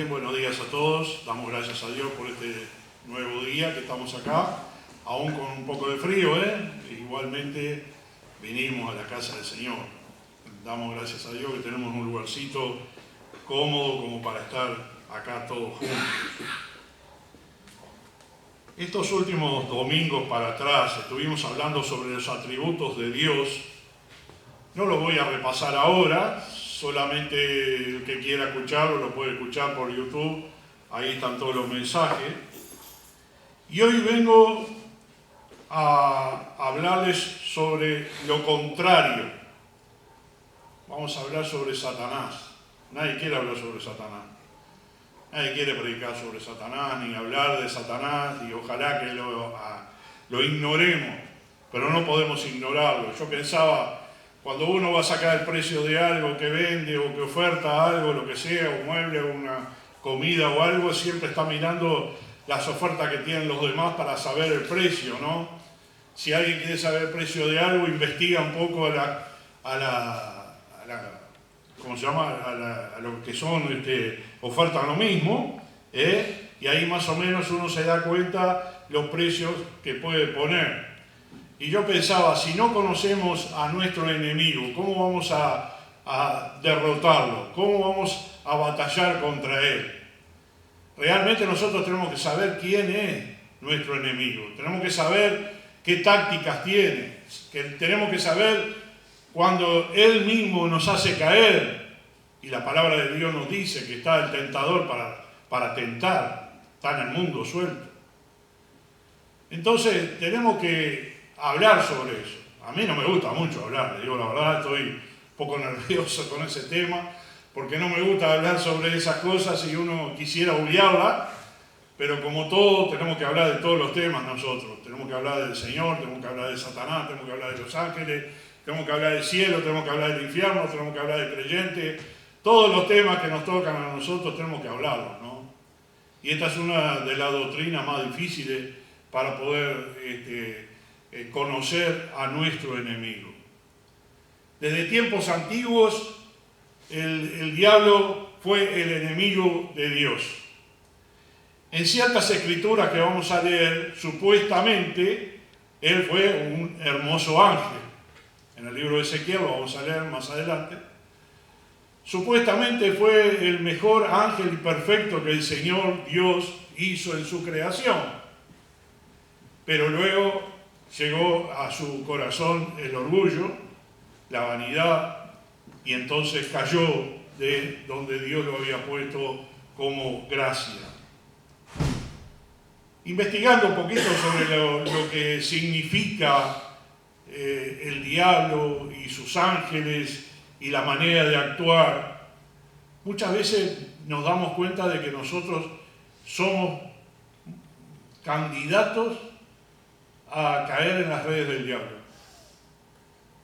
buenos días a todos. Damos gracias a Dios por este nuevo día que estamos acá, aún con un poco de frío, Igualmente vinimos a la casa del Señor. Damos gracias a Dios que tenemos un lugarcito cómodo como para estar acá todos juntos. Estos últimos domingos para atrás estuvimos hablando sobre los atributos de Dios. No lo voy a repasar ahora, solamente el que quiera escucharlo lo puede escuchar por YouTube, ahí están todos los mensajes. Y hoy vengo a hablarles sobre lo contrario. Vamos a hablar sobre Satanás. Nadie quiere hablar sobre Satanás. Nadie quiere predicar sobre Satanás, ni hablar de Satanás, y ojalá que lo ignoremos, pero no podemos ignorarlo. Yo pensaba, cuando uno va a sacar el precio de algo que vende o que oferta algo, lo que sea, un mueble, una comida o algo, siempre está mirando las ofertas que tienen los demás para saber el precio, ¿no? Si alguien quiere saber el precio de algo, investiga un poco ¿cómo se llama? A lo que son ofertan lo mismo, y ahí más o menos uno se da cuenta los precios que puede poner. Y yo pensaba, si no conocemos a nuestro enemigo, ¿cómo vamos a derrotarlo? ¿Cómo vamos a batallar contra él? Realmente nosotros tenemos que saber quién es nuestro enemigo. Tenemos que saber qué tácticas tiene. Tenemos que saber cuando él mismo nos hace caer. Y la palabra de Dios nos dice que está el tentador para tentar. Está en el mundo suelto. Entonces tenemos que hablar sobre eso. A mí no me gusta mucho hablar, le digo la verdad, estoy un poco nervioso con ese tema, porque no me gusta hablar sobre esas cosas y uno quisiera obviarla, pero como todo, tenemos que hablar de todos los temas nosotros. Tenemos que hablar del Señor, tenemos que hablar de Satanás, tenemos que hablar de los ángeles, tenemos que hablar del cielo, tenemos que hablar del infierno, tenemos que hablar del creyente. Todos los temas que nos tocan a nosotros tenemos que hablarlos, ¿no? Y esta es una de las doctrinas más difíciles para poder conocer a nuestro enemigo. Desde tiempos antiguos, el diablo fue el enemigo de Dios. En ciertas escrituras que vamos a leer, supuestamente, él fue un hermoso ángel. En el libro de Ezequiel, lo vamos a leer más adelante. Supuestamente fue el mejor ángel y perfecto que el Señor Dios hizo en su creación. Pero luego llegó a su corazón el orgullo, la vanidad, y entonces cayó de donde Dios lo había puesto como gracia. Investigando un poquito sobre lo que significa el diablo y sus ángeles y la manera de actuar, muchas veces nos damos cuenta de que nosotros somos candidatos a caer en las redes del diablo.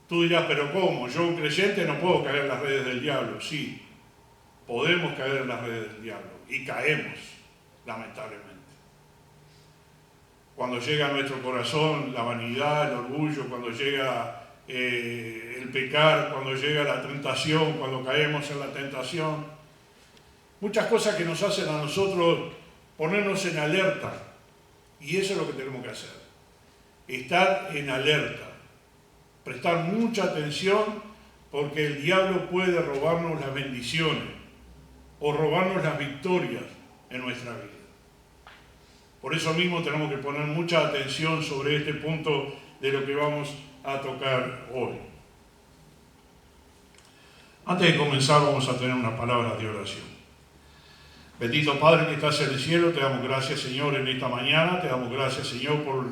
Tú dirás, pero ¿cómo? Yo, un creyente, no puedo caer en las redes del diablo. Sí, podemos caer en las redes del diablo y caemos, lamentablemente. Cuando llega a nuestro corazón la vanidad, el orgullo, cuando llega el pecar, cuando llega la tentación, cuando caemos en la tentación, muchas cosas que nos hacen a nosotros ponernos en alerta. Y eso es lo que tenemos que hacer. Estar en alerta, prestar mucha atención, porque el diablo puede robarnos las bendiciones o robarnos las victorias en nuestra vida. Por eso mismo tenemos que poner mucha atención sobre este punto de lo que vamos a tocar hoy. Antes de comenzar vamos a tener una palabra de oración. Bendito Padre que estás en el cielo, te damos gracias, Señor, en esta mañana. Te damos gracias, Señor, por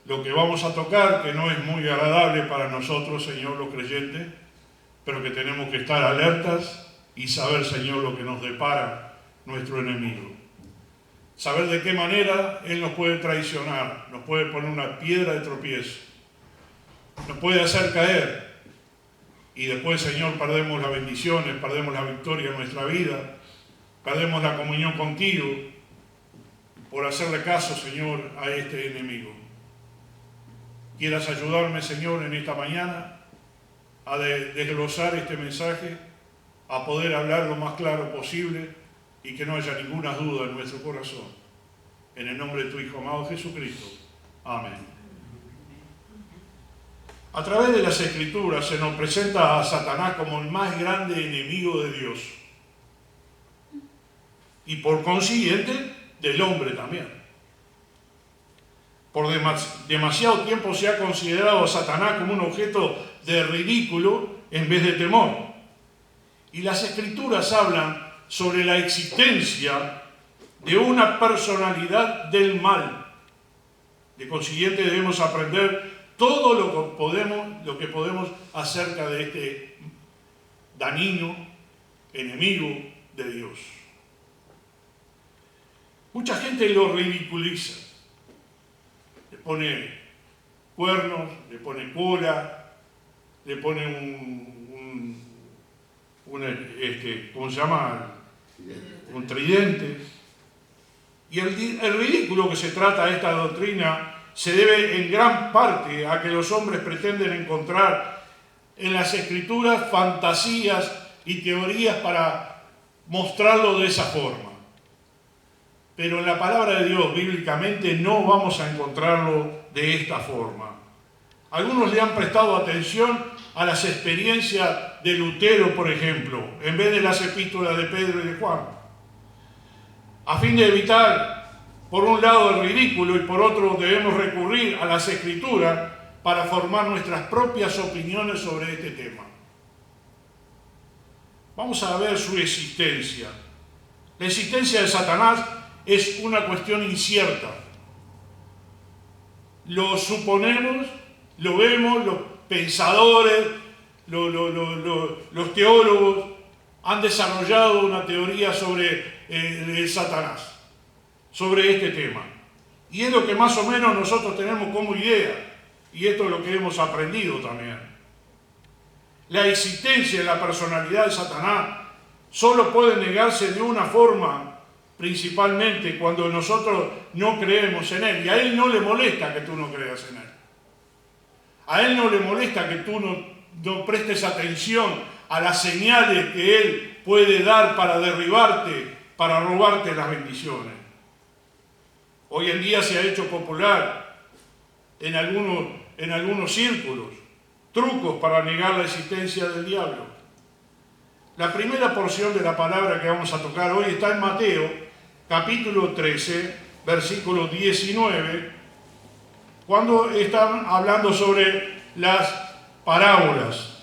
lo que vamos a tocar, que no es muy agradable para nosotros, Señor, los creyentes, pero que tenemos que estar alertas y saber, Señor, lo que nos depara nuestro enemigo. Saber de qué manera Él nos puede traicionar, nos puede poner una piedra de tropiezo, nos puede hacer caer, y después, Señor, perdemos las bendiciones, perdemos la victoria en nuestra vida, perdemos la comunión contigo por hacerle caso, Señor, a este enemigo. Quieras ayudarme, Señor, en esta mañana a desglosar este mensaje, a poder hablar lo más claro posible, y que no haya ninguna duda en nuestro corazón. En el nombre de tu Hijo amado Jesucristo. Amén. A través de las Escrituras se nos presenta a Satanás como el más grande enemigo de Dios. Y por consiguiente, del hombre también. Por demasiado tiempo se ha considerado a Satanás como un objeto de ridículo en vez de temor. Y las Escrituras hablan sobre la existencia de una personalidad del mal. De consiguiente debemos aprender todo lo que podemos acerca de este dañino enemigo de Dios. Mucha gente lo ridiculiza. Le pone cuernos, le pone cola, le pone ¿cómo se llama? Un tridente. Y el ridículo que se trata de esta doctrina se debe en gran parte a que los hombres pretenden encontrar en las Escrituras fantasías y teorías para mostrarlo de esa forma. Pero en la palabra de Dios, bíblicamente, no vamos a encontrarlo de esta forma. Algunos le han prestado atención a las experiencias de Lutero, por ejemplo, en vez de las epístolas de Pedro y de Juan, a fin de evitar, por un lado, el ridículo y por otro debemos recurrir a las Escrituras para formar nuestras propias opiniones sobre este tema. Vamos a ver su existencia. La existencia de Satanás es una cuestión incierta. Lo suponemos, lo vemos, los pensadores, los teólogos han desarrollado una teoría sobre Satanás, sobre este tema. Y es lo que más o menos nosotros tenemos como idea, y esto es lo que hemos aprendido también. La existencia de la personalidad de Satanás solo puede negarse de una forma, principalmente cuando nosotros no creemos en él. Y a él no le molesta que tú no creas en él. A él no le molesta que tú no prestes atención a las señales que él puede dar para derribarte, para robarte las bendiciones. Hoy en día se ha hecho popular en algunos círculos trucos para negar la existencia del diablo. La primera porción de la palabra que vamos a tocar hoy está en Mateo, capítulo 13, versículo 19, cuando están hablando sobre las parábolas.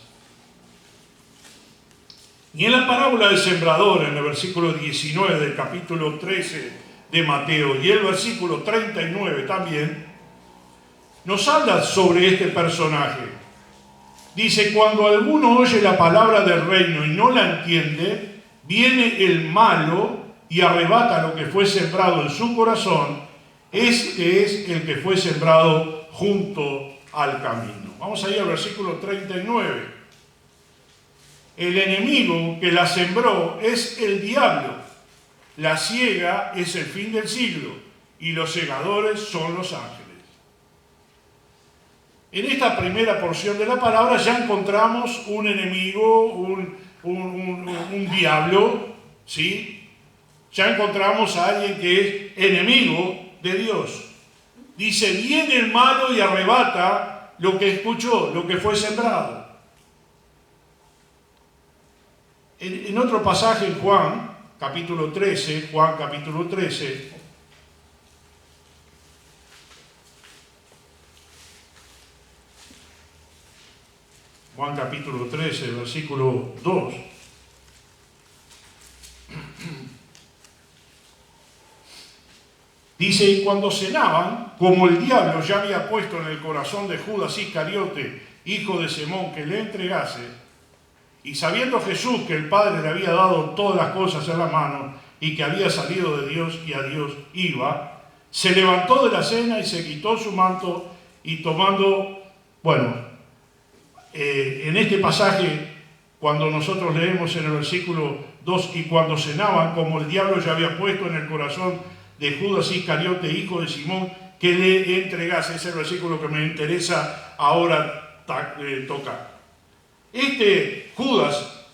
Y en la parábola del sembrador, en el versículo 19 del capítulo 13 de Mateo, y el versículo 39 también, nos habla sobre este personaje. Dice, cuando alguno oye la palabra del reino y no la entiende, viene el malo y arrebata lo que fue sembrado en su corazón. Este es el que fue sembrado junto al camino. Vamos a ir al versículo 39. El enemigo que la sembró es el diablo. La siega es el fin del siglo y los segadores son los ángeles. En esta primera porción de la palabra ya encontramos un enemigo, un diablo, ¿sí? Ya encontramos a alguien que es enemigo de Dios. Dice, viene el malo y arrebata lo que escuchó, lo que fue sembrado. En otro pasaje en Juan, capítulo 13, Juan capítulo 13, versículo 2. Dice, y cuando cenaban, como el diablo ya había puesto en el corazón de Judas Iscariote, hijo de Simón, que le entregase, y sabiendo Jesús que el Padre le había dado todas las cosas en la mano, y que había salido de Dios y a Dios iba, se levantó de la cena y se quitó su manto, y tomando, en este pasaje, cuando nosotros leemos en el versículo 2, y cuando cenaban, como el diablo ya había puesto en el corazón de Judas Iscariote, hijo de Simón, que le entregase. Ese es el versículo que me interesa ahora tocar. Este Judas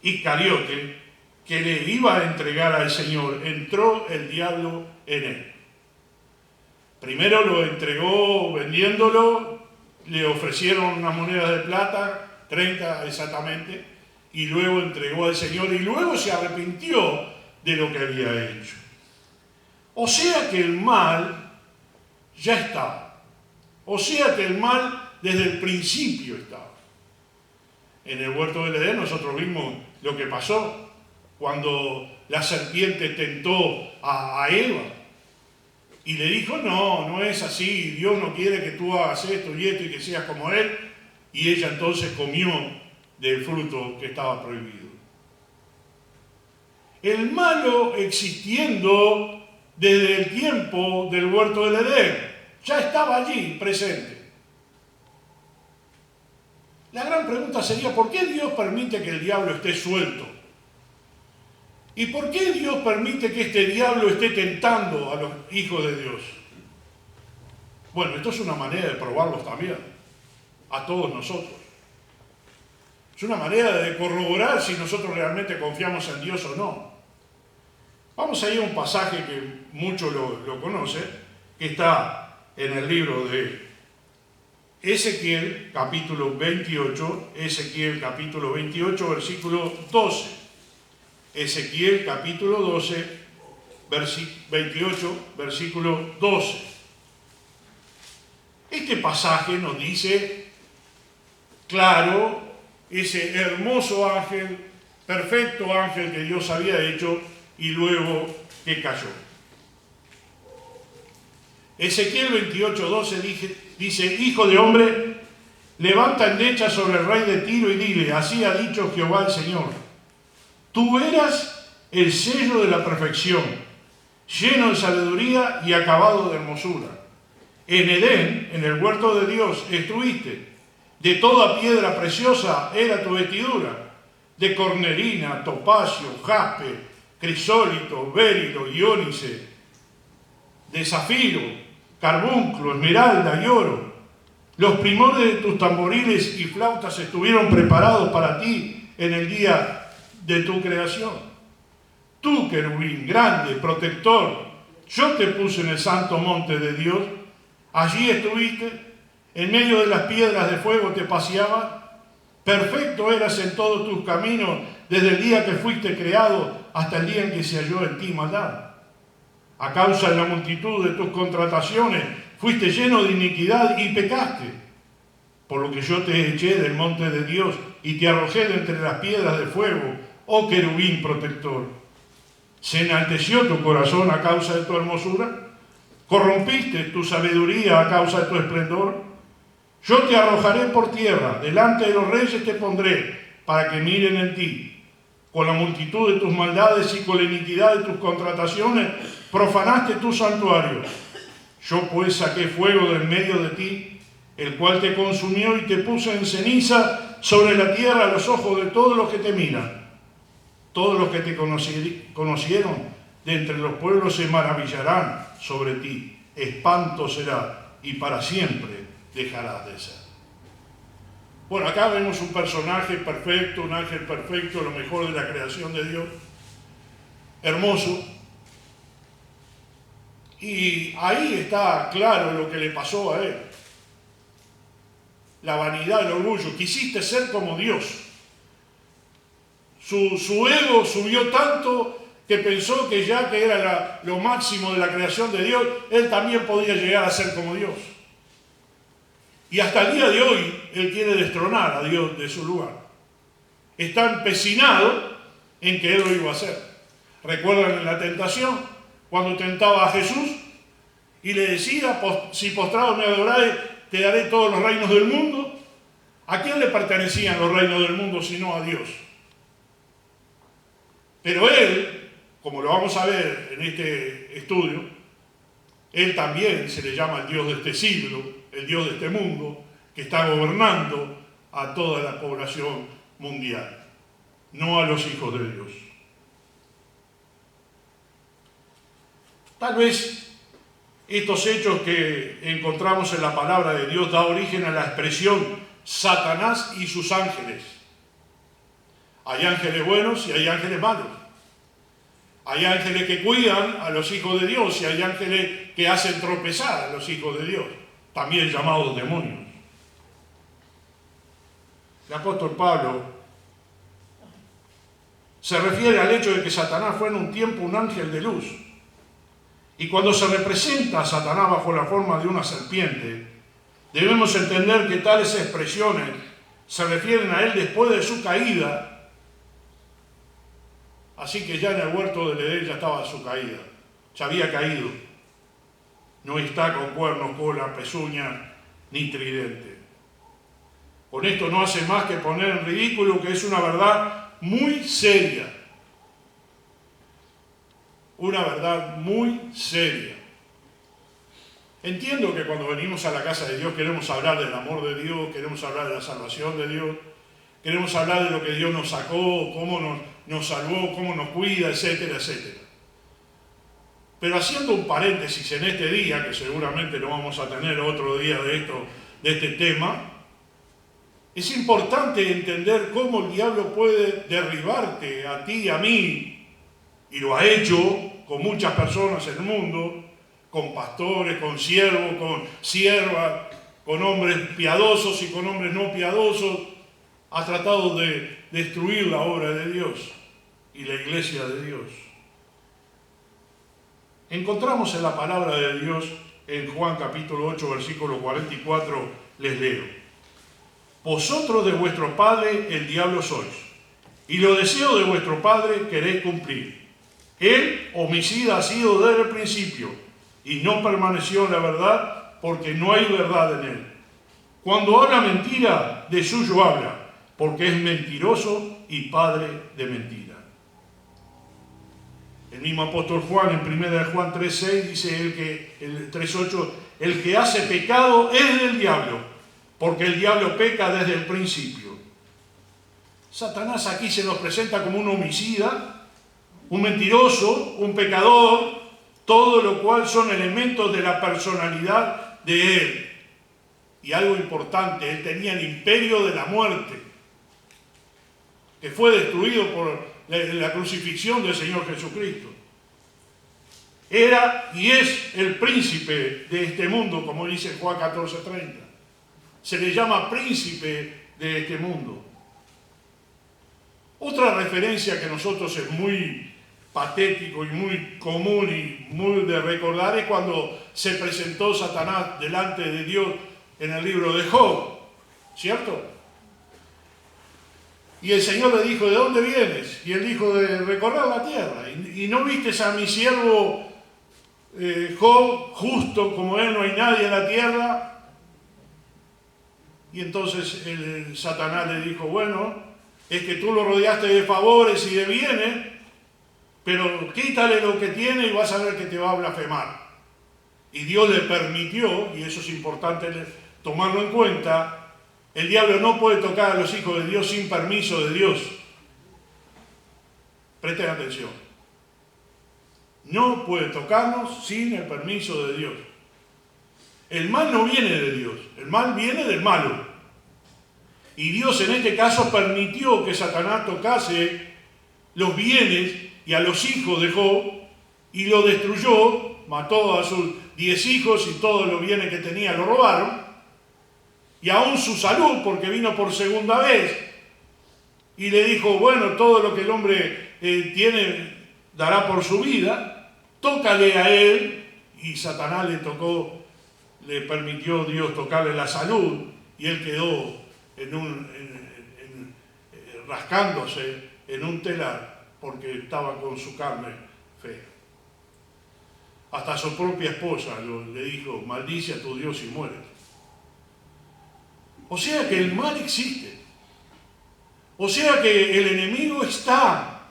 Iscariote que le iba a entregar al Señor, entró el diablo en él. Primero lo entregó vendiéndolo, le ofrecieron unas monedas de plata, 30 exactamente, y luego entregó al Señor y luego se arrepintió de lo que había hecho. O sea que el mal ya estaba. O sea que el mal desde el principio estaba. En el huerto del Edén nosotros vimos lo que pasó cuando la serpiente tentó a Eva y le dijo, no es así, Dios no quiere que tú hagas esto y esto y que seas como Él, y ella entonces comió del fruto que estaba prohibido. El malo existiendo desde el tiempo del huerto del Edén, ya estaba allí presente. La gran pregunta sería, ¿por qué Dios permite que el diablo esté suelto? ¿Y por qué Dios permite que este diablo esté tentando a los hijos de Dios? Bueno, esto es una manera de probarlos también, a todos nosotros. Es una manera de corroborar si nosotros realmente confiamos en Dios o no. Vamos a ir a un pasaje que muchos lo conocen, que está en el libro de Ezequiel, capítulo 28, Ezequiel, capítulo 28, versículo 12. Ezequiel, capítulo 12, 28, versículo 12. Este pasaje nos dice, claro, ese hermoso ángel, perfecto ángel que Dios había hecho y luego que cayó. Ezequiel 28, 12 dice, hijo de hombre, levanta endecha sobre el rey de Tiro y dile, así ha dicho Jehová el Señor. Tú eras el sello de la perfección, lleno de sabiduría y acabado de hermosura. En Edén, en el huerto de Dios, estuviste. De toda piedra preciosa era tu vestidura, de cornerina, topacio, jaspe, crisólito, berilo, iónice, de zafiro, carbunclo, esmeralda y oro. Los primores de tus tamboriles y flautas estuvieron preparados para ti en el día de tu creación. Tú, querubín, grande, protector, yo te puse en el santo monte de Dios, allí estuviste, en medio de las piedras de fuego te paseabas, perfecto eras en todos tus caminos, desde el día que fuiste creado hasta el día en que se halló en ti maldad. A causa de la multitud de tus contrataciones, fuiste lleno de iniquidad y pecaste, por lo que yo te eché del monte de Dios y te arrojé de entre las piedras de fuego, oh querubín protector. ¿Se enalteció tu corazón a causa de tu hermosura? ¿Corrompiste tu sabiduría a causa de tu esplendor? Yo te arrojaré por tierra, delante de los reyes te pondré, para que miren en ti. Con la multitud de tus maldades y con la iniquidad de tus contrataciones, profanaste tu santuario. Yo pues saqué fuego del medio de ti, el cual te consumió y te puse en ceniza sobre la tierra a los ojos de todos los que te miran. Todos los que te conocieron de entre los pueblos se maravillarán sobre ti. Espanto será y para siempre dejarás de ser. Bueno, acá vemos un personaje perfecto, un ángel perfecto, lo mejor de la creación de Dios. Hermoso. Y ahí está claro lo que le pasó a él. La vanidad, el orgullo. Quisiste ser como Dios. Su ego subió tanto que pensó que ya que era lo máximo de la creación de Dios, él también podía llegar a ser como Dios. Y hasta el día de hoy, él quiere destronar a Dios de su lugar. Está empecinado en que él lo iba a hacer. ¿Recuerdan en la tentación? Cuando tentaba a Jesús y le decía, si postrado me adoráis, te daré todos los reinos del mundo. ¿A quién le pertenecían los reinos del mundo sino a Dios? Pero él, como lo vamos a ver en este estudio, él también se le llama el Dios de este siglo, el Dios de este mundo, que está gobernando a toda la población mundial, no a los hijos de Dios. Tal vez estos hechos que encontramos en la palabra de Dios da origen a la expresión Satanás y sus ángeles. Hay ángeles buenos y hay ángeles malos. Hay ángeles que cuidan a los hijos de Dios y hay ángeles que hacen tropezar a los hijos de Dios, también llamados demonios. El apóstol Pablo se refiere al hecho de que Satanás fue en un tiempo un ángel de luz. Y cuando se representa a Satanás bajo la forma de una serpiente, debemos entender que tales expresiones se refieren a él después de su caída. Así que ya en el huerto del Edén ya estaba su caída, ya había caído. No está con cuernos, cola, pezuña, ni tridente. Con esto no hace más que poner en ridículo que es una verdad muy seria. Una verdad muy seria. Entiendo que cuando venimos a la casa de Dios queremos hablar del amor de Dios, queremos hablar de la salvación de Dios, queremos hablar de lo que Dios nos sacó, cómo nos salvó, cómo nos cuida, etcétera, etcétera. Pero haciendo un paréntesis en este día, que seguramente no vamos a tener otro día de este tema, es importante entender cómo el diablo puede derribarte a ti y a mí, y lo ha hecho con muchas personas en el mundo, con pastores, con siervos, con siervas, con hombres piadosos y con hombres no piadosos. Ha tratado de destruir la obra de Dios y la iglesia de Dios. Encontramos en la palabra de Dios en Juan capítulo 8, versículo 44, les leo. Vosotros de vuestro padre el diablo sois, y los deseos de vuestro padre queréis cumplir. Él, homicida, ha sido desde el principio, y no permaneció en la verdad, porque no hay verdad en él. Cuando habla mentira, de suyo habla, porque es mentiroso y padre de mentira. El mismo apóstol Juan, en 1 Juan 3:6, dice el 3:8, el que hace pecado es del diablo, porque el diablo peca desde el principio. Satanás aquí se nos presenta como un homicida, un mentiroso, un pecador, todo lo cual son elementos de la personalidad de él. Y algo importante, él tenía el imperio de la muerte, que fue destruido por la crucifixión del Señor Jesucristo. Era y es el príncipe de este mundo, como dice Juan 14:30. Se le llama príncipe de este mundo. Otra referencia que nosotros es muy patético y muy común y muy de recordar es cuando se presentó Satanás delante de Dios en el libro de Job, ¿cierto? Y el Señor le dijo, ¿de dónde vienes? Y él dijo, de recorrer la tierra. ¿Y no vistes a mi siervo Job, justo como él, no hay nadie en la tierra? Y entonces el Satanás le dijo, bueno, es que tú lo rodeaste de favores y de bienes, pero quítale lo que tiene y vas a ver que te va a blasfemar. Y Dios le permitió, y eso es importante tomarlo en cuenta, el diablo no puede tocar a los hijos de Dios sin permiso de Dios. Presten atención. No puede tocarnos sin el permiso de Dios. El mal no viene de Dios, el mal viene del malo. Y Dios en este caso permitió que Satanás tocase los bienes y a los hijos de Job y lo destruyó, mató a sus 10 hijos y todos los bienes que tenía lo robaron, y aún su salud, porque vino por segunda vez y le dijo, bueno, todo lo que el hombre tiene dará por su vida, tócale a él, y Satanás le permitió Dios tocarle la salud, y él quedó rascándose en un telar, porque estaba con su carne fea. Hasta su propia esposa le dijo, maldice a tu Dios y muérete. O sea que el mal existe. O sea que el enemigo está.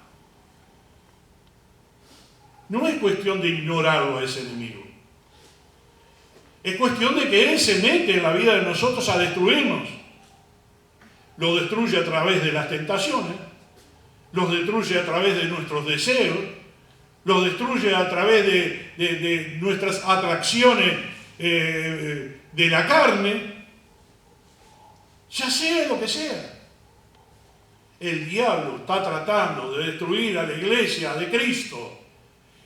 No es cuestión de ignorarlo a ese enemigo. Es cuestión de que él se mete en la vida de nosotros a destruirnos. Lo destruye a través de las tentaciones, los destruye a través de nuestros deseos, los destruye a través de nuestras atracciones de la carne, ya sea lo que sea. el diablo está tratando de destruir a la iglesia de Cristo.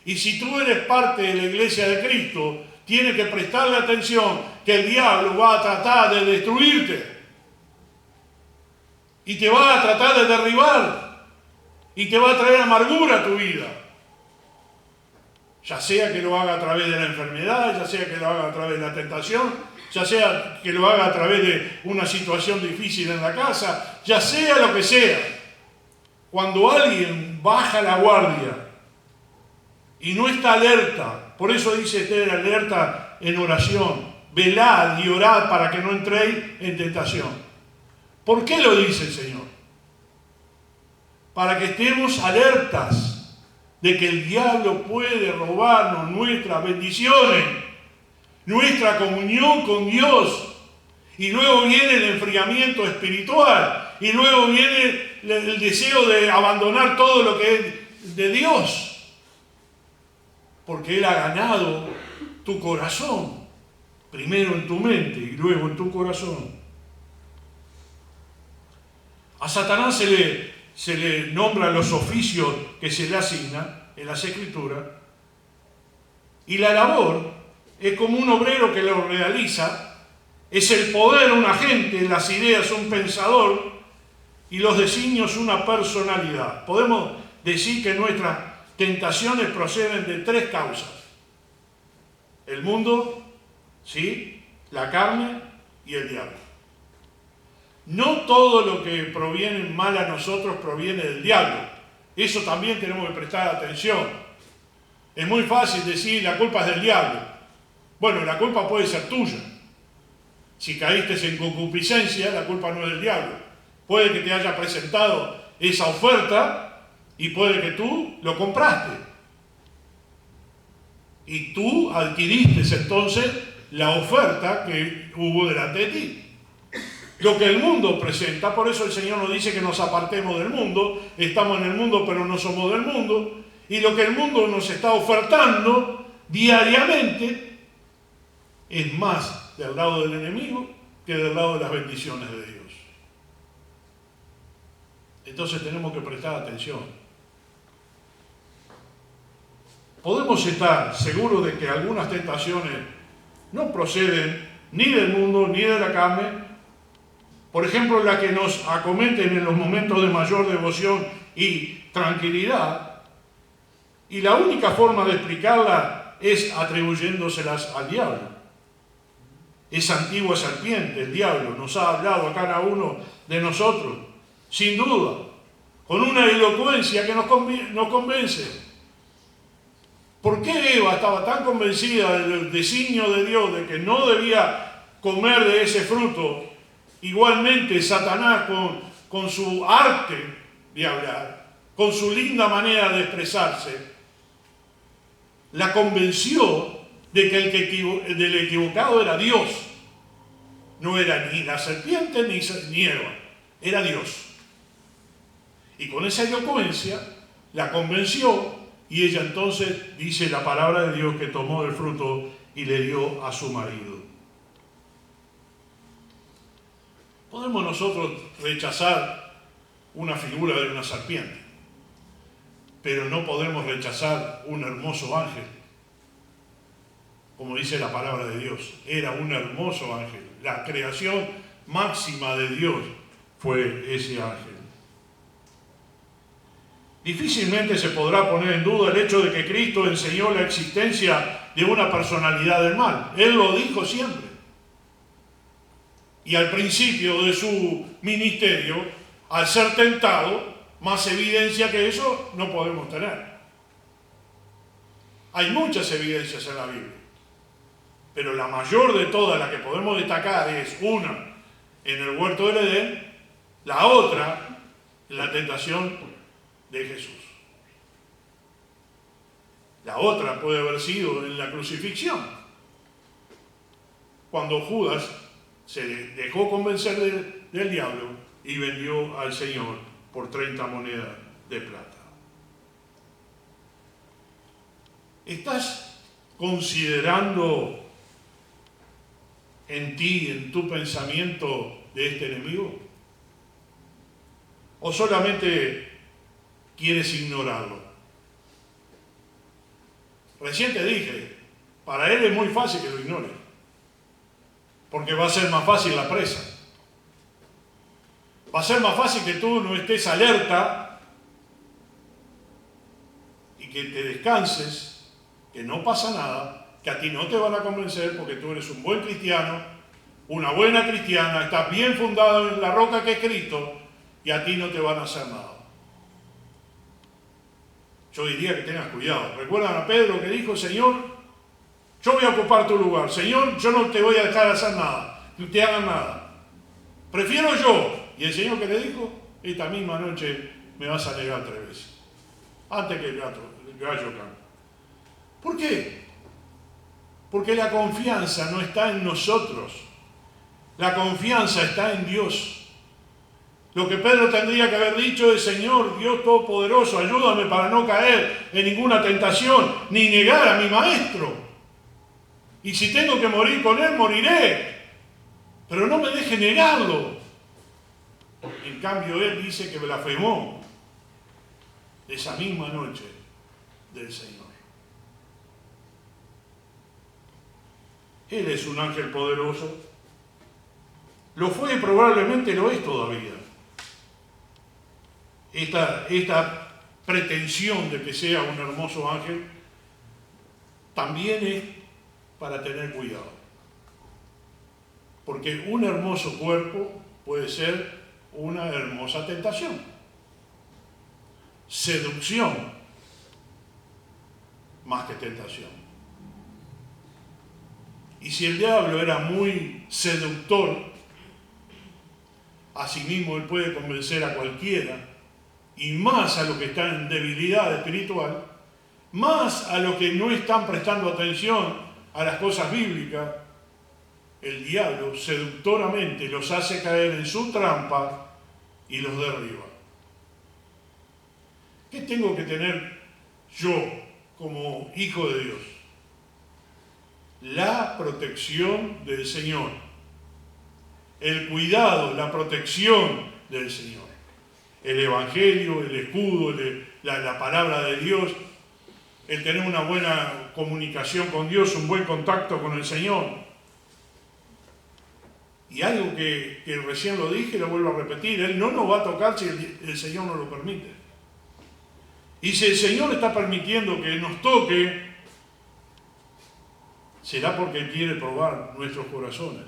Y si tú eres parte de la iglesia de Cristo, tienes que prestarle atención que el diablo va a tratar de destruirte. Y te va a tratar de derribar. Y te va a traer amargura a tu vida. Ya sea que lo haga a través de la enfermedad, ya sea que lo haga a través de la tentación, ya sea que lo haga a través de una situación difícil en la casa, ya sea lo que sea. Cuando alguien baja la guardia y no está alerta, por eso dice estar alerta en oración, velad y orad para que no entréis en tentación. ¿Por qué lo dice el Señor? Para que estemos alertas de que el diablo puede robarnos nuestras bendiciones, nuestra comunión con Dios, y luego viene el enfriamiento espiritual, y luego viene el deseo de abandonar todo lo que es de Dios, porque Él ha ganado tu corazón, primero en tu mente y luego en tu corazón. A Satanás se le nombra los oficios que se le asignan en las Escrituras, y la labor es como un obrero que lo realiza, es el poder un agente, las ideas un pensador y los designios una personalidad. Podemos decir que nuestras tentaciones proceden de tres causas: el mundo, ¿sí?, la carne y el diablo. No todo lo que proviene mal a nosotros proviene del diablo. Eso también tenemos que prestar atención. Es muy fácil decir la culpa es del diablo. Bueno, la culpa puede ser tuya. Si caíste en concupiscencia, la culpa no es del diablo. Puede que te haya presentado esa oferta y puede que tú lo compraste. Y tú adquiriste entonces la oferta que hubo delante de ti. Lo que el mundo presenta, por eso el Señor nos dice que nos apartemos del mundo, estamos en el mundo pero no somos del mundo, y lo que el mundo nos está ofertando diariamente es más del lado del enemigo que del lado de las bendiciones de Dios. Entonces tenemos que prestar atención. Podemos estar seguros de que algunas tentaciones no proceden ni del mundo ni de la carne. Por ejemplo, la que nos acometen en los momentos de mayor devoción y tranquilidad. Y la única forma de explicarla es atribuyéndoselas al diablo. Esa antigua serpiente, el diablo, nos ha hablado a cada uno de nosotros, sin duda, con una elocuencia que nos convence. ¿Por qué Eva estaba tan convencida del designio de Dios de que no debía comer de ese fruto? Igualmente Satanás con su arte de hablar, con su linda manera de expresarse, la convenció de que el equivocado era Dios. No era ni la serpiente ni Eva, era Dios. Y con esa elocuencia la convenció, y ella entonces dice la palabra de Dios que tomó el fruto y le dio a su marido. Podemos nosotros rechazar una figura de una serpiente, pero no podemos rechazar un hermoso ángel. Como dice la palabra de Dios, era un hermoso ángel. La creación máxima de Dios fue ese ángel. Difícilmente se podrá poner en duda el hecho de que Cristo enseñó la existencia de una personalidad del mal. Él lo dijo siempre. Y al principio de su ministerio, al ser tentado, más evidencia que eso no podemos tener. Hay muchas evidencias en la Biblia, pero la mayor de todas, la que podemos destacar, es una en el huerto del Edén, la otra en la tentación de Jesús. La otra puede haber sido en la crucifixión, cuando Judas se dejó convencer del diablo y vendió al Señor por 30 monedas de plata. ¿Estás considerando en ti, en tu pensamiento, de este enemigo? ¿O solamente quieres ignorarlo? Recién te dije, para él es muy fácil que lo ignore, porque va a ser más fácil la presa. Va a ser más fácil que tú no estés alerta y que te descanses, que no pasa nada, que a ti no te van a convencer porque tú eres un buen cristiano, una buena cristiana, estás bien fundado en la roca que es Cristo y a ti no te van a hacer nada. Yo diría que tengas cuidado. ¿Recuerdan a Pedro que dijo, Señor, yo voy a ocupar tu lugar? Señor, yo no te voy a dejar hacer nada, ni te hagan nada. Prefiero yo. Y el Señor que le dijo, esta misma noche me vas a negar 3 veces. Antes que el gallo cante. ¿Por qué? Porque la confianza no está en nosotros. La confianza está en Dios. Lo que Pedro tendría que haber dicho es, Señor, Dios Todopoderoso, ayúdame para no caer en ninguna tentación, ni negar a mi Maestro. Y si tengo que morir con Él, moriré. Pero no me deje negarlo. En cambio, Él dice que blasfemó esa misma noche del Señor. Él es un ángel poderoso. Lo fue y probablemente lo es todavía. Esta pretensión de que sea un hermoso ángel también es para tener cuidado. Porque un hermoso cuerpo puede ser una hermosa tentación. Seducción más que tentación. Y si el diablo era muy seductor, asimismo él puede convencer a cualquiera, y más a los que están en debilidad espiritual, más a los que no están prestando atención a las cosas bíblicas. El diablo seductoramente los hace caer en su trampa y los derriba. ¿Qué tengo que tener yo como hijo de Dios? La protección del Señor. El cuidado, la protección del Señor. El Evangelio, el escudo, la palabra de Dios, el tener una buena comunicación con Dios, un buen contacto con el Señor. Y algo que recién lo dije, lo vuelvo a repetir, Él no nos va a tocar si el Señor no lo permite. Y si el Señor está permitiendo que nos toque, será porque Él quiere probar nuestros corazones.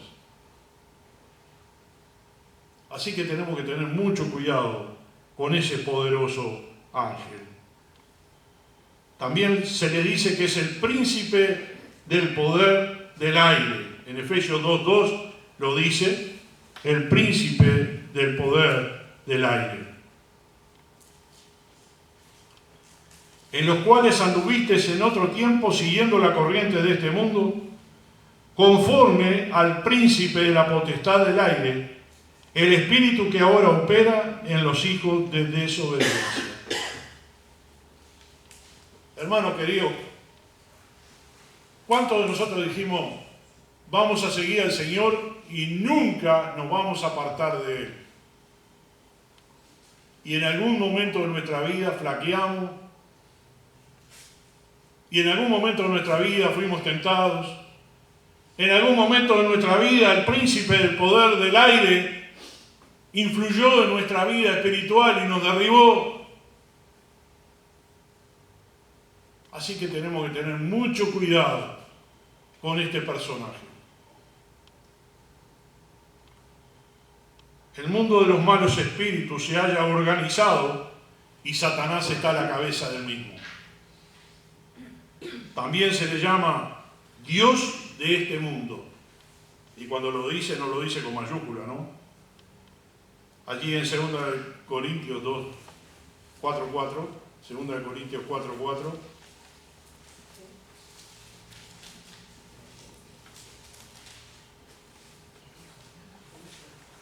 Así que tenemos que tener mucho cuidado con ese poderoso ángel. También se le dice que es el príncipe del poder del aire. En Efesios 2:2 lo dice, el príncipe del poder del aire. En los cuales anduvisteis en otro tiempo siguiendo la corriente de este mundo, conforme al príncipe de la potestad del aire, el espíritu que ahora opera en los hijos de desobediencia. Hermano querido, ¿cuántos de nosotros dijimos, vamos a seguir al Señor y nunca nos vamos a apartar de Él? Y en algún momento de nuestra vida flaqueamos, y en algún momento de nuestra vida fuimos tentados, en algún momento de nuestra vida el príncipe del poder del aire influyó en nuestra vida espiritual y nos derribó. Así que tenemos que tener mucho cuidado con este personaje. El mundo de los malos espíritus se haya organizado y Satanás está a la cabeza del mismo. También se le llama Dios de este mundo. Y cuando lo dice, no lo dice con mayúscula, ¿no? Allí en 2 Corintios 4:4, 2 Corintios 4:4,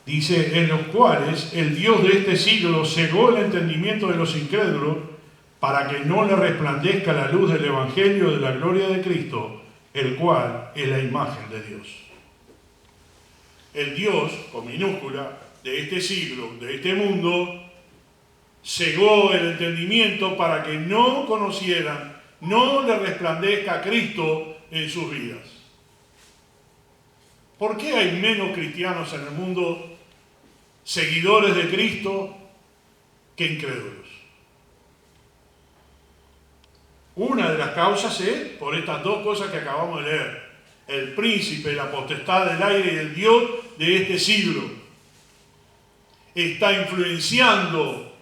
dice, en los cuales el Dios de este siglo cegó el entendimiento de los incrédulos para que no le resplandezca la luz del Evangelio de la gloria de Cristo, el cual es la imagen de Dios. El Dios, con minúscula, de este siglo, de este mundo, cegó el entendimiento para que no conocieran, no le resplandezca Cristo en sus vidas. ¿Por qué hay menos cristianos en el mundo, seguidores de Cristo, que incrédulos? Una de las causas es por estas dos cosas que acabamos de leer. El príncipe, la potestad del aire y el Dios de este siglo está influenciando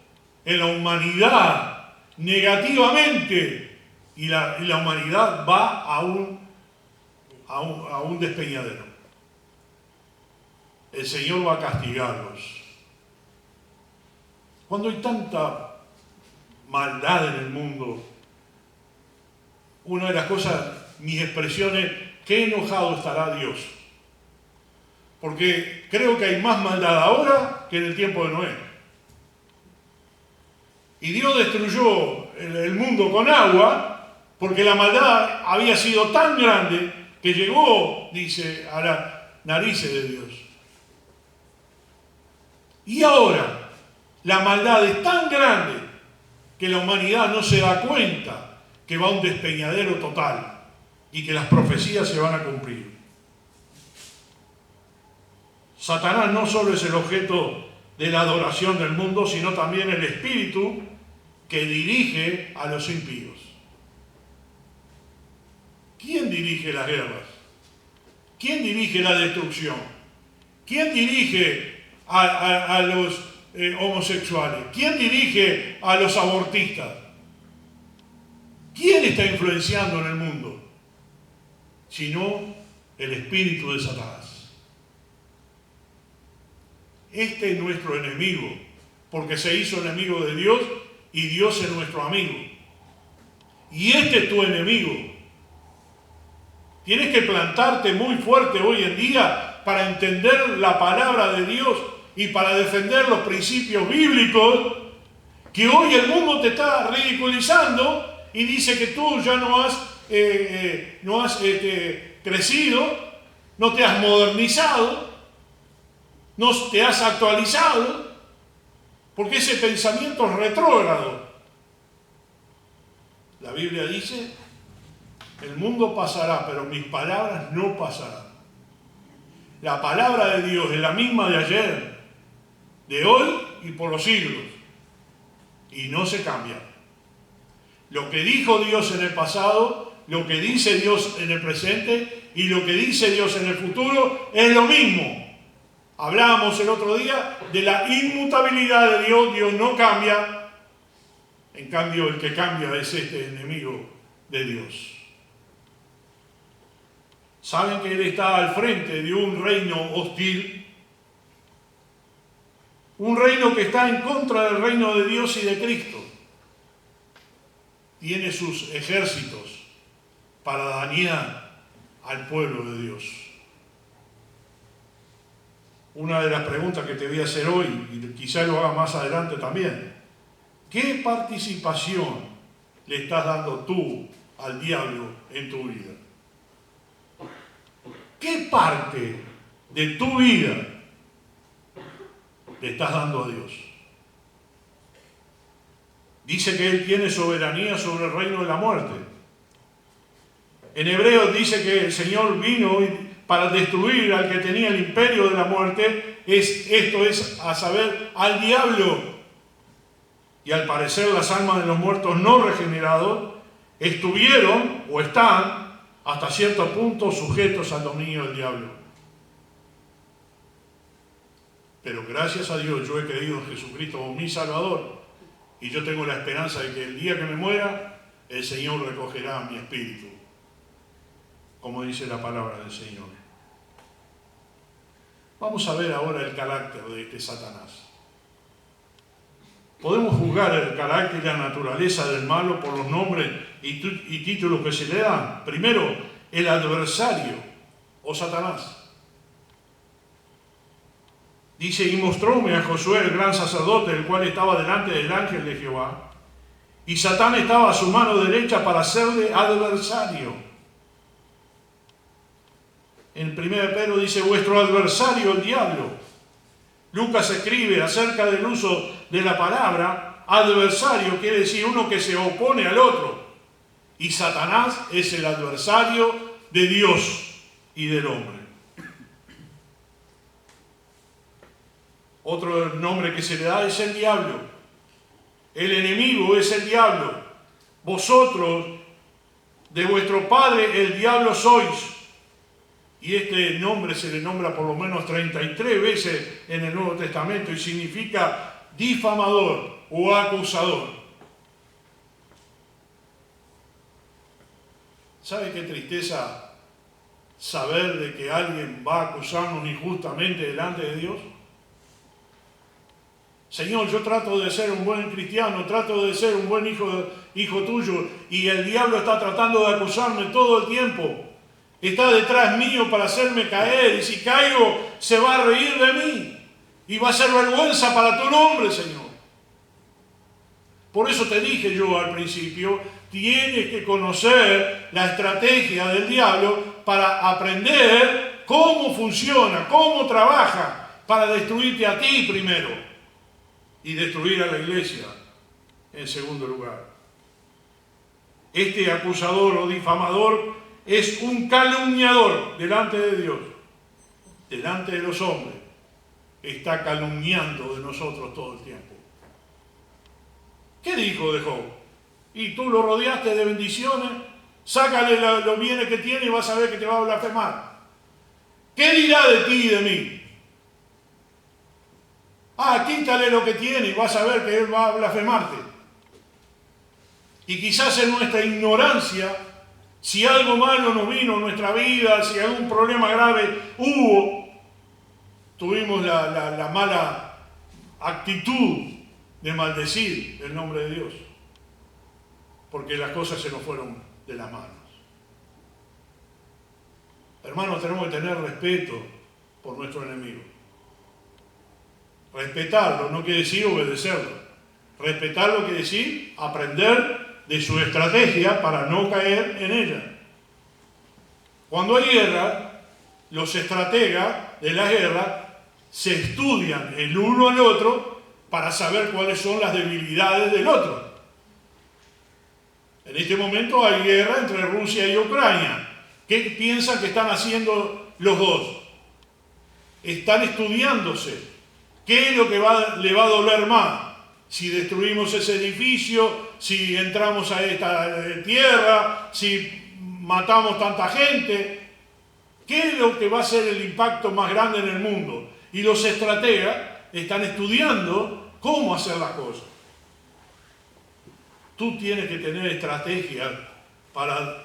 en la humanidad negativamente, y la humanidad va a un despeñadero. El Señor va a castigarlos. Cuando hay tanta maldad en el mundo, una de las cosas, mis expresiones, qué enojado estará Dios. Porque creo que hay más maldad ahora que en el tiempo de Noé. Y Dios destruyó el mundo con agua porque la maldad había sido tan grande que llegó, dice, a las narices de Dios. Y ahora la maldad es tan grande que la humanidad no se da cuenta que va a un despeñadero total y que las profecías se van a cumplir. Satanás no solo es el objeto de la adoración del mundo, sino también el espíritu que dirige a los impíos. ¿Quién dirige las guerras? ¿Quién dirige la destrucción? ¿Quién dirige a los homosexuales? ¿Quién dirige a los abortistas? ¿Quién está influenciando en el mundo? Sino el espíritu de Satanás. Este es nuestro enemigo, porque se hizo enemigo de Dios y Dios es nuestro amigo. Y este es tu enemigo. Tienes que plantarte muy fuerte hoy en día para entender la palabra de Dios y para defender los principios bíblicos, que hoy el mundo te está ridiculizando y dice que tú ya no has crecido, no te has modernizado, no te has actualizado, porque ese pensamiento es retrógrado. La Biblia dice, el mundo pasará, pero mis palabras no pasarán. La palabra de Dios es la misma de ayer, de hoy y por los siglos, y no se cambia. Lo que dijo Dios en el pasado, lo que dice Dios en el presente y lo que dice Dios en el futuro es lo mismo. Hablábamos el otro día de la inmutabilidad de Dios. Dios no cambia. En cambio, el que cambia es este enemigo de Dios. ¿Saben que Él está al frente de un reino hostil? Un reino que está en contra del reino de Dios y de Cristo. Tiene sus ejércitos para dañar al pueblo de Dios. Una de las preguntas que te voy a hacer hoy, y quizá lo haga más adelante también, ¿qué participación le estás dando tú al diablo en tu vida? ¿Qué parte de tu vida le estás dando a Dios? Dice que Él tiene soberanía sobre el reino de la muerte. En Hebreos dice que el Señor vino para destruir al que tenía el imperio de la muerte, esto es a saber, al diablo. Y al parecer las almas de los muertos no regenerados estuvieron o están hasta cierto punto sujetos al dominio del diablo. Pero gracias a Dios yo he creído en Jesucristo como mi Salvador y yo tengo la esperanza de que el día que me muera el Señor recogerá mi espíritu, como dice la palabra del Señor. Vamos a ver ahora el carácter de este Satanás. Podemos juzgar el carácter y la naturaleza del malo por los nombres y títulos que se le dan. Primero, el adversario o Satanás. Dice, y mostróme a Josué, el gran sacerdote, el cual estaba delante del ángel de Jehová, y Satán estaba a su mano derecha para hacerle adversario. En 1 Pedro dice, vuestro adversario el diablo. Lucas escribe acerca del uso de la palabra adversario quiere decir uno que se opone al otro. Y Satanás es el adversario de Dios y del hombre. Otro nombre que se le da es el diablo. El enemigo es el diablo. Vosotros, de vuestro padre, el diablo sois. Y este nombre se le nombra por lo menos 33 veces en el Nuevo Testamento y significa difamador o acusador. ¿Sabe qué tristeza saber de que alguien va a acusarnos injustamente delante de Dios? Señor, yo trato de ser un buen cristiano, trato de ser un buen hijo tuyo, y el diablo está tratando de acusarme todo el tiempo. Está detrás mío para hacerme caer, y si caigo se va a reír de mí y va a ser vergüenza para tu nombre, Señor. Por eso te dije yo al principio, tienes que conocer la estrategia del diablo para aprender cómo funciona, cómo trabaja, para destruirte a ti primero y destruir a la iglesia en segundo lugar. Este acusador o difamador es un calumniador delante de Dios, delante de los hombres. Está calumniando de nosotros todo el tiempo. ¿Qué dijo de Job? Y tú lo rodeaste de bendiciones, sácale los bienes que tiene y vas a ver que te va a blasfemar. ¿Qué dirá de ti y de mí? Quítale lo que tiene y vas a ver que él va a blasfemarte. Y quizás en nuestra ignorancia, si algo malo nos vino en nuestra vida, si algún problema grave hubo, tuvimos la mala actitud de maldecir el nombre de Dios, porque las cosas se nos fueron de las manos. Hermanos, tenemos que tener respeto por nuestro enemigo. Respetarlo no quiere decir obedecerlo. Respetarlo quiere decir aprender de su estrategia para no caer en ella. Cuando hay guerra, los estrategas de la guerra se estudian el uno al otro para saber cuáles son las debilidades del otro. En este momento hay guerra entre Rusia y Ucrania. ¿Qué piensan que están haciendo los dos? Están estudiándose. ¿Qué es lo que le va a doler más? Si destruimos ese edificio, si entramos a esta tierra, si matamos tanta gente. ¿Qué es lo que va a ser el impacto más grande en el mundo? Y los estrategas están estudiando cómo hacer las cosas. Tú tienes que tener estrategias para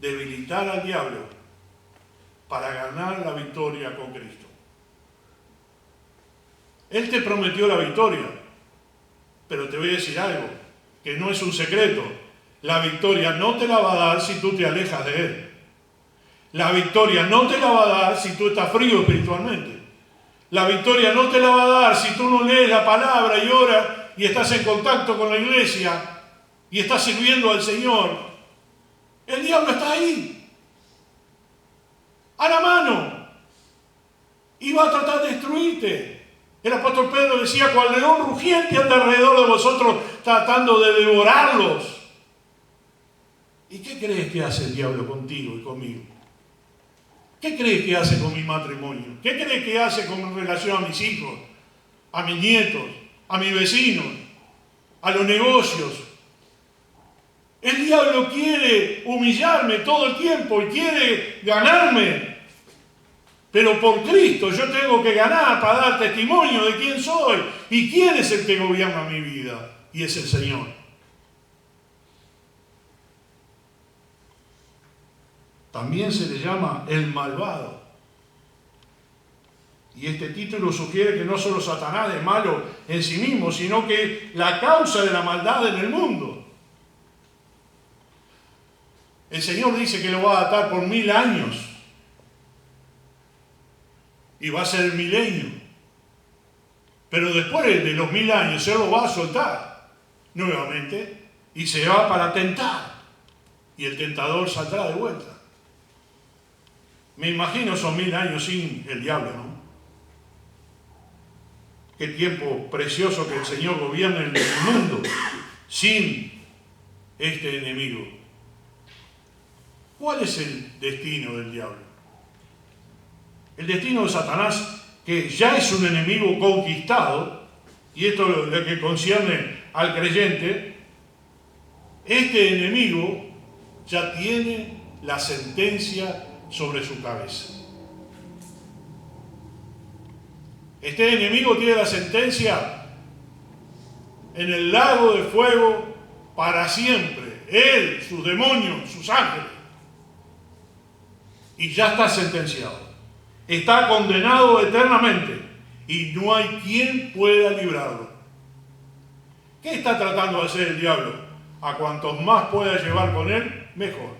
debilitar al diablo, para ganar la victoria con Cristo. Él te prometió la victoria, pero te voy a decir algo, que no es un secreto. La victoria no te la va a dar si tú te alejas de Él. La victoria no te la va a dar si tú estás frío espiritualmente. La victoria no te la va a dar si tú no lees la palabra y oras y estás en contacto con la iglesia y estás sirviendo al Señor. El diablo está ahí, a la mano, y va a tratar de destruirte. El apóstol Pedro decía, cual león rugiente anda alrededor de vosotros tratando de devorarlos. ¿Y qué crees que hace el diablo contigo y conmigo? ¿Qué crees que hace con mi matrimonio? ¿Qué crees que hace con mi relación a mis hijos, a mis nietos, a mis vecinos, a los negocios? El diablo quiere humillarme todo el tiempo y quiere ganarme. Pero por Cristo yo tengo que ganar para dar testimonio de quién soy y quién es el que gobierna mi vida. Y es el Señor. También se le llama el malvado. Y este título sugiere que no solo Satanás es malo en sí mismo, sino que la causa de la maldad en el mundo. El Señor dice que lo va a atar por 1000 años. Y va a ser el milenio. Pero después de los 1000 años, Él lo va a soltar nuevamente y se va para tentar. Y el tentador saldrá de vuelta. Me imagino esos 1000 años sin el diablo, ¿no? qué tiempo precioso que el Señor gobierne el mundo sin este enemigo. ¿Cuál es el destino del diablo? El destino de Satanás, que ya es un enemigo conquistado, y esto es lo que concierne al creyente, este enemigo ya tiene la sentencia sobre su cabeza. Este enemigo tiene la sentencia en el lago de fuego para siempre. Él, sus demonios, sus ángeles. Y ya está sentenciado. Está condenado eternamente. Y no hay quien pueda librarlo. ¿Qué está tratando de hacer el diablo? A cuantos más pueda llevar con él, mejor.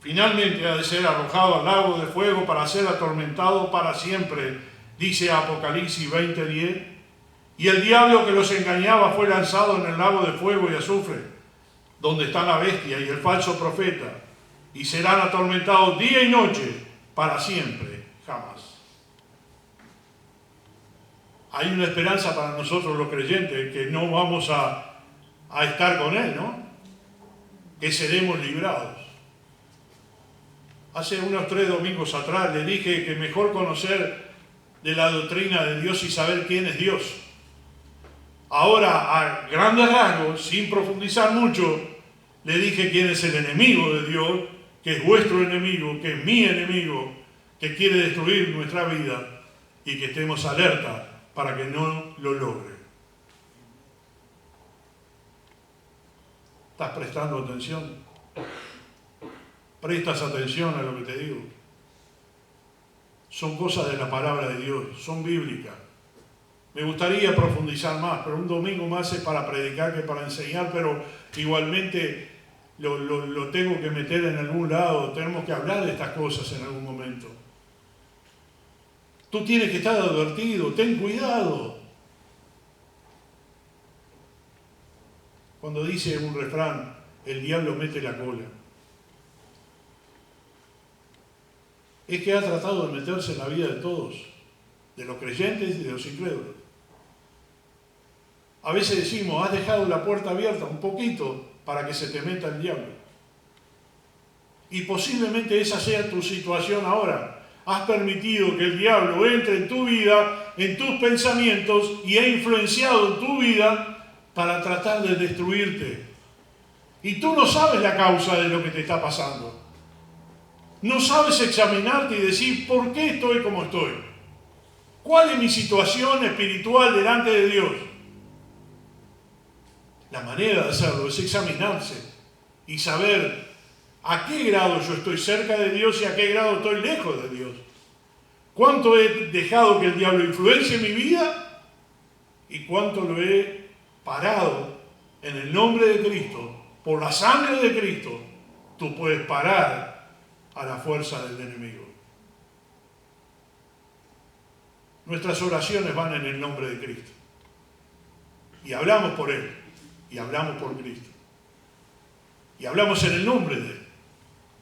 Finalmente ha de ser arrojado al lago de fuego para ser atormentado para siempre, dice Apocalipsis 20:10. Y el diablo que los engañaba fue lanzado en el lago de fuego y azufre, donde está la bestia y el falso profeta, y serán atormentados día y noche para siempre, jamás. Hay una esperanza para nosotros los creyentes, que no vamos a estar con él, ¿no? Que seremos librados. Hace unos 3 domingos atrás le dije que mejor conocer de la doctrina de Dios y saber quién es Dios. Ahora, a grandes rasgos, sin profundizar mucho, le dije quién es el enemigo de Dios, que es vuestro enemigo, que es mi enemigo, que quiere destruir nuestra vida y que estemos alerta para que no lo logre. ¿Estás prestando atención? ¿Prestas atención a lo que te digo? Son cosas de la palabra de Dios, son bíblicas. Me gustaría profundizar más, pero un domingo más es para predicar que para enseñar, pero igualmente lo tengo que meter en algún lado, tenemos que hablar de estas cosas en algún momento. Tú tienes que estar advertido, ten cuidado. Cuando dice un refrán, el diablo mete la cola. Es que ha tratado de meterse en la vida de todos, de los creyentes y de los incrédulos. A veces decimos, has dejado la puerta abierta un poquito para que se te meta el diablo. Y posiblemente esa sea tu situación ahora. Has permitido que el diablo entre en tu vida, en tus pensamientos, y ha influenciado en tu vida para tratar de destruirte. Y tú no sabes la causa de lo que te está pasando. No sabes examinarte y decir, ¿por qué estoy como estoy? ¿Cuál es mi situación espiritual delante de Dios? La manera de hacerlo es examinarse y saber a qué grado yo estoy cerca de Dios y a qué grado estoy lejos de Dios. ¿Cuánto he dejado que el diablo influencie mi vida? ¿Y cuánto lo he parado en el nombre de Cristo? Por la sangre de Cristo, tú puedes parar a la fuerza del enemigo. Nuestras oraciones van en el nombre de Cristo. Y hablamos por Él. Y hablamos por Cristo. Y hablamos en el nombre de Él,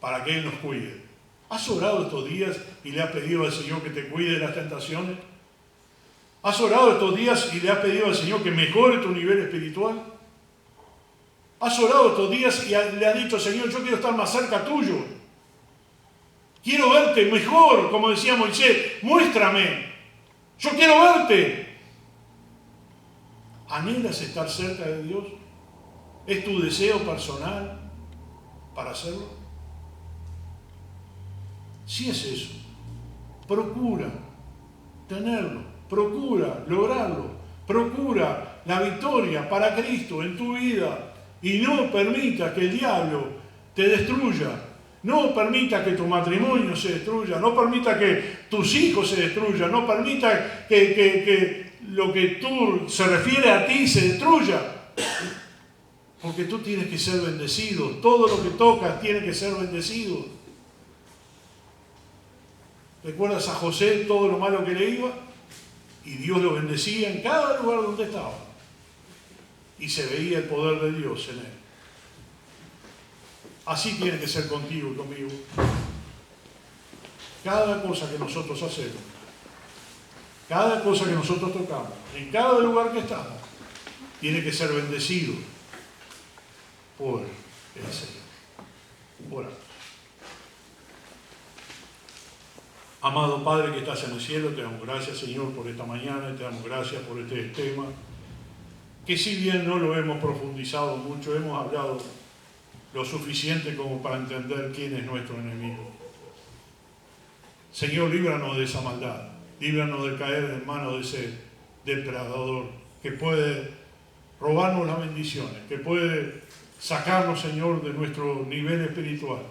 para que Él nos cuide. ¿Has orado estos días y le has pedido al Señor que te cuide de las tentaciones? ¿Has orado estos días y le has pedido al Señor que mejore tu nivel espiritual? ¿Has orado estos días y le has dicho, Señor, yo quiero estar más cerca tuyo? Quiero verte mejor, como decía Moisés, muéstrame. Yo quiero verte. ¿Anhelas estar cerca de Dios? ¿Es tu deseo personal para hacerlo? Si es eso, procura tenerlo, procura lograrlo, procura la victoria para Cristo en tu vida y no permita que el diablo te destruya. No permita que tu matrimonio se destruya, no permita que tus hijos se destruyan, no permita que lo que tú se refiere a ti se destruya. Porque tú tienes que ser bendecido, todo lo que tocas tiene que ser bendecido. ¿Recuerdas a José todo lo malo que le iba? Y Dios lo bendecía en cada lugar donde estaba. Y se veía el poder de Dios en él. Así tiene que ser contigo y conmigo. cada cosa que nosotros hacemos, cada cosa que nosotros tocamos, en cada lugar que estamos, tiene que ser bendecido por el Señor. Oramos. Amado Padre que estás en el cielo, te damos gracias, Señor, por esta mañana, y te damos gracias por este tema, que si bien no lo hemos profundizado mucho, hemos hablado lo suficiente como para entender quién es nuestro enemigo. Señor, líbranos de esa maldad, líbranos de caer en manos de ese depredador que puede robarnos las bendiciones, que puede sacarnos, Señor, de nuestro nivel espiritual,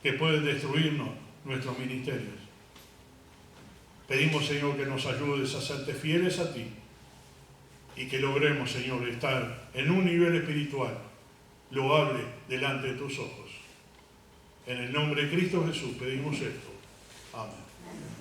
que puede destruirnos nuestros ministerios. Pedimos, Señor, que nos ayudes a serte fieles a ti y que logremos, Señor, estar en un nivel espiritual loable delante de tus ojos. En el nombre de Cristo Jesús pedimos esto. Amén.